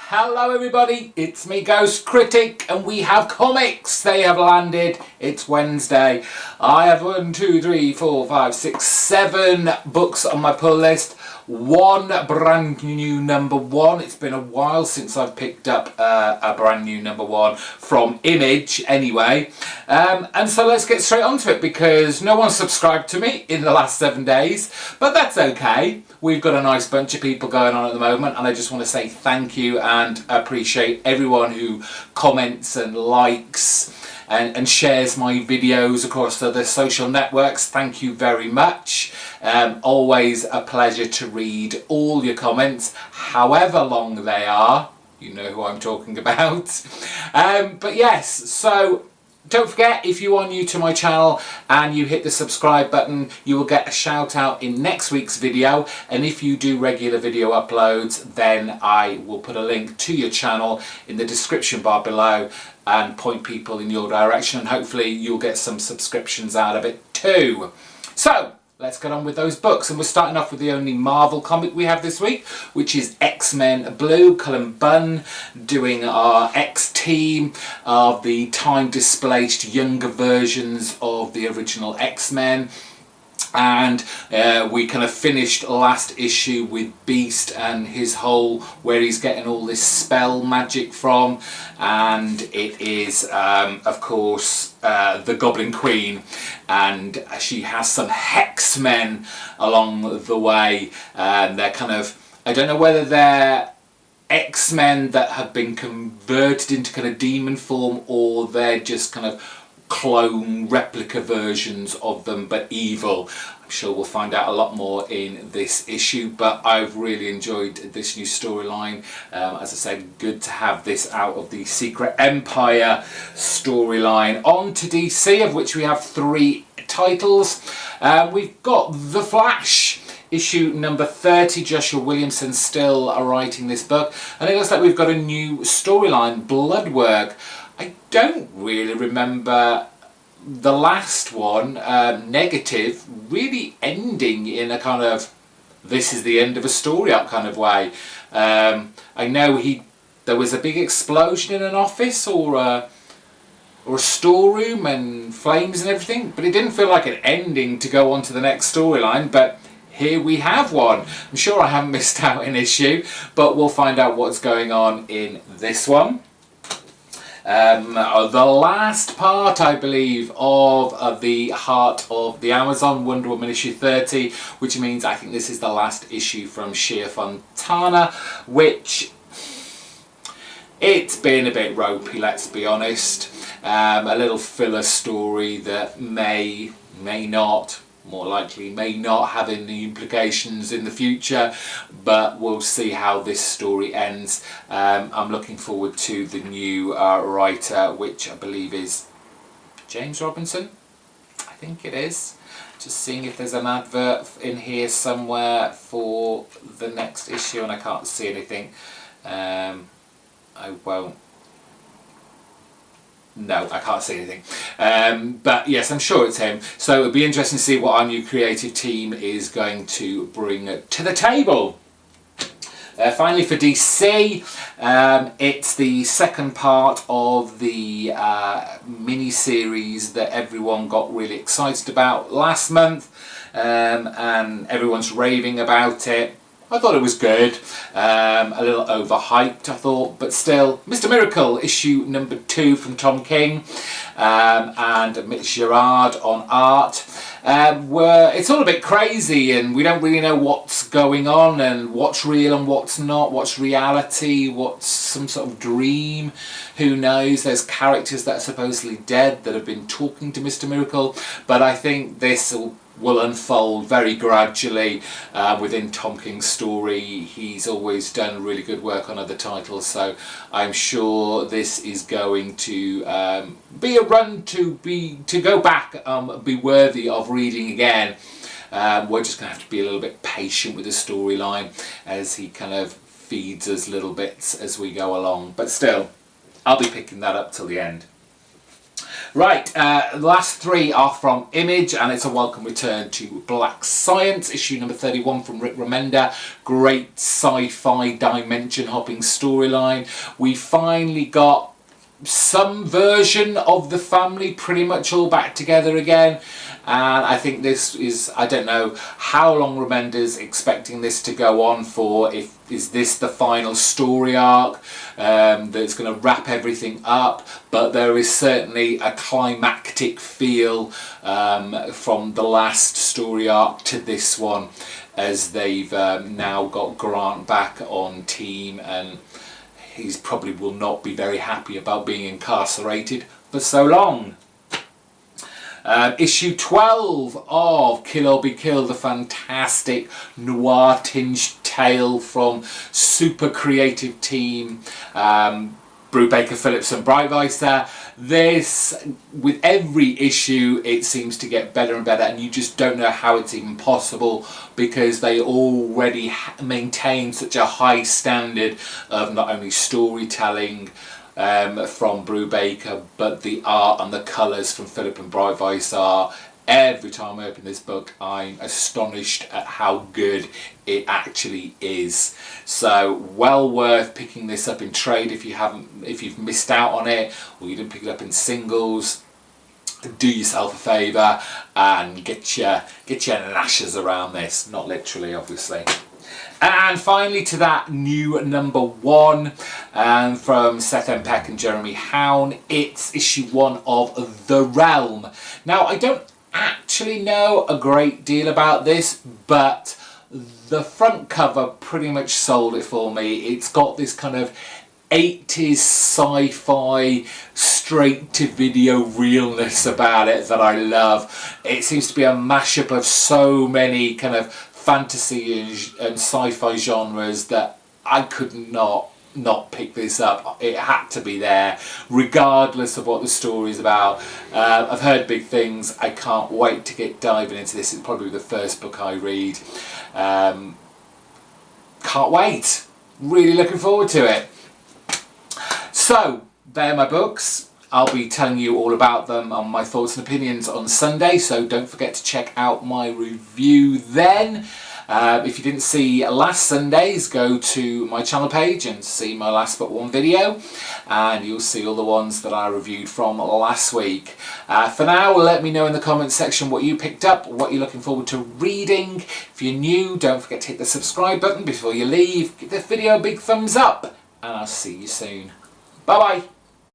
Hello everybody, it's me GhostCritic and we have comics. They have landed. It's Wednesday. I have 1, 2, 3, 4, 5, 6, 7 books on my pull list. One brand new number one. It's been a while since I've picked up a brand new number one from Image anyway. And so let's get straight onto it because no one subscribed to me in the last 7 days, but that's okay. We've got a nice bunch of people going on at the moment and I just want to say thank you and appreciate everyone who comments and likes and shares my videos across other social networks. Thank you very much. Always a pleasure to read all your comments, however long they are. You know who I'm talking about. But yes, so don't forget, if you are new to my channel and you hit the subscribe button, you will get a shout out in next week's video. And if you do regular video uploads, then I will put a link to your channel in the description bar below and point people in your direction, and hopefully you'll get some subscriptions out of it too. So let's get on with those books, and we're starting off with the only Marvel comic we have this week, which is X-Men Blue. Cullen Bunn doing our X-team of the time-displaced younger versions of the original X-Men. And we kind of finished last issue with Beast and his whole, where he's getting all this spell magic from, and it is of course the Goblin Queen, and she has some Hexmen along the way, and they're kind of, I don't know whether they're X-Men that have been converted into kind of demon form, or they're just kind of clone replica versions of them but evil. I'm sure we'll find out a lot more in this issue, but I've really enjoyed this new storyline. As I said, good to have this out of the Secret Empire storyline. On to DC, of which we have 3 titles. We've got The Flash, issue number 30. Joshua Williamson still writing this book, and it looks like we've got a new storyline, Bloodwork. I don't really remember the last one, Negative, really ending in a kind of, this is the end of a story up kind of way. I know there was a big explosion in an office or a storeroom and flames and everything, but it didn't feel like an ending to go on to the next storyline. But here we have one. I'm sure I haven't missed out an issue, but we'll find out what's going on in this one. The last part, I believe, of the Heart of the Amazon, Wonder Woman issue 30, which means I think this is the last issue from Shea Fontana, which, it's been a bit ropey, let's be honest. A little filler story that may not, more likely may not have any implications in the future, but we'll see how this story ends. I'm looking forward to the new writer, which I believe is James Robinson, I think it is. Just seeing if there's an advert in here somewhere for the next issue, and I can't see anything. I won't. No, I can't see anything. But yes, I'm sure it's him. So it'll be interesting to see what our new creative team is going to bring to the table. Finally for DC, it's the second part of the mini-series that everyone got really excited about last month, and everyone's raving about it. I thought it was good, a little overhyped I thought, but still. Mr. Miracle issue number 2 from Tom King and Mitch Gerard on art. It's all a bit crazy and we don't really know what's going on and what's real and what's not, what's reality, what's some sort of dream, who knows. There's characters that are supposedly dead that have been talking to Mr. Miracle, but I think this will unfold very gradually within Tom King's story. He's always done really good work on other titles, so I'm sure this is going to be a run to go back, be worthy of reading again. We're just going to have to be a little bit patient with the storyline as he kind of feeds us little bits as we go along, but still, I'll be picking that up till the end. Right, the last three are from Image, and it's a welcome return to Black Science, issue number 31 from Rick Remender. Great sci-fi dimension-hopping storyline. We finally got some version of the family pretty much all back together again, and I think this is, I don't know how long Remender's expecting this to go on for. Is this the final story arc that's going to wrap everything up? But there is certainly a climactic feel from the last story arc to this one, as they've now got Grant back on team, and he probably will not be very happy about being incarcerated for so long. Issue 12 of Kill or Be Killed, a fantastic noir-tinged tale from super creative team Brubaker, Phillips and Breitweiser. This, with every issue, it seems to get better and better, and you just don't know how it's even possible, because they already maintain such a high standard of not only storytelling from Brubaker, but the art and the colours from Philip and Breitweiser. Every time I open this book, I'm astonished at how good it actually is. So well worth picking this up in trade if you've missed out on it, or you didn't pick it up in singles. Do yourself a favour and get your lashes around this. Not literally, obviously. And finally, to that new number 1 from Seth M. Peck and Jeremy Hown. It's issue 1 of The Realm. Now, I don't actually know a great deal about this, but the front cover pretty much sold it for me. It's got this kind of 80s sci-fi straight to video realness about it that I love. It seems to be a mashup of so many kind of fantasy and sci-fi genres that I could not pick this up. It had to be there, regardless of what the story is about. I've heard big things. I can't wait to get diving into this. It's probably the first book I read. Can't wait. Really looking forward to it. So, they're my books. I'll be telling you all about them on my thoughts and opinions on Sunday, so don't forget to check out my review then. If you didn't see last Sunday's, go to my channel page and see my last but one video, and you'll see all the ones that I reviewed from last week. For now, let me know in the comments section what you picked up, what you're looking forward to reading. If you're new, don't forget to hit the subscribe button before you leave. Give this video a big thumbs up, and I'll see you soon. Bye bye.